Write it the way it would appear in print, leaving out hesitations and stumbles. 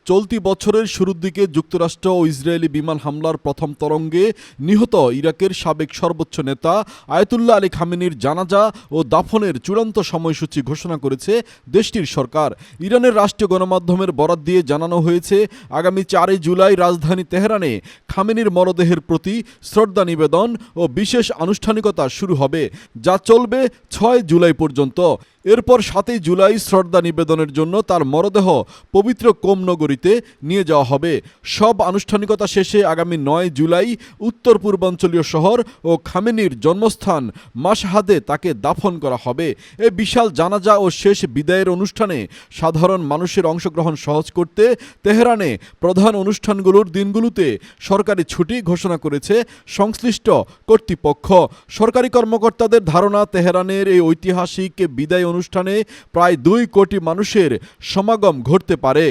চলতি বছরের শুরুর দিকে যুক্তরাষ্ট্র ও ইসরায়েলি বিমান হামলার প্রথম তরঙ্গে নিহত ইরাকের সাবেক সর্বোচ্চ নেতা আয়াতুল্লাহ আলী খামেনির জানাজা ও দাফনের চূড়ান্ত সময়সূচি ঘোষণা করেছে দেশটির সরকার। ইরানের রাষ্ট্রীয় গণমাধ্যমের বরাত দিয়ে জানানো হয়েছে, আগামী 4 জুলাই রাজধানী তেহরানে খামেনির মরদেহের প্রতি শ্রদ্ধা নিবেদন ও বিশেষ আনুষ্ঠানিকতা শুরু হবে, যা চলবে 6 জুলাই পর্যন্ত। এরপর 7 জুলাই শ্রদ্ধা নিবেদনের জন্য তার মরদেহ পবিত্র কোম নগরীতে নিয়ে যাওয়া হবে। সব আনুষ্ঠানিকতা শেষে আগামী 9 জুলাই উত্তর পূর্বাঞ্চলীয় শহর ও খামেনির জন্মস্থান মাশহাদে তাকে দাফন করা হবে। এই বিশাল জানাজা ও শেষ বিদায়ের অনুষ্ঠানে সাধারণ মানুষের অংশগ্রহণ সহজ করতে তেহরানে প্রধান অনুষ্ঠানগুলোর দিনগুলোতে সরকারি ছুটি ঘোষণা করেছে সংশ্লিষ্ট কর্তৃপক্ষ। সরকারি কর্মকর্তাদের ধারণা, তেহরানের এই ঐতিহাসিক বিদায় অনুষ্ঠানে প্রায় 2 কোটি মানুষের সমাগম ঘটতে পারে।